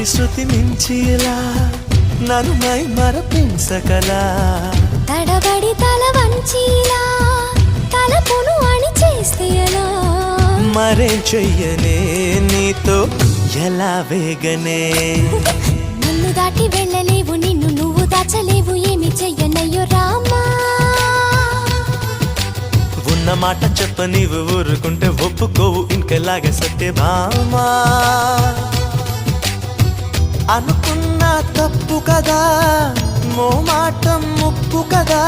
శృతి శృతి మించిలా నన్ను మై మరపించకలా తడబడి తల వంచిలా తలపును అణి చేస్తే ఎలా మరేం చెయ్యనే నీతో ఎలా వేగనే నన్ను దాటి వెళ్ళలేవు నిన్ను నువ్వు దాచలేవు ఏమి చెయ్యనయ్యో రామా ఉన్న మాట చెప్ప నీవు ఊరుకుంటే ఒప్పుకోవు ఇంకెలాగే సత్యభామా అనుకున్నా తప్పు కదా మో మాట ముప్పు కదా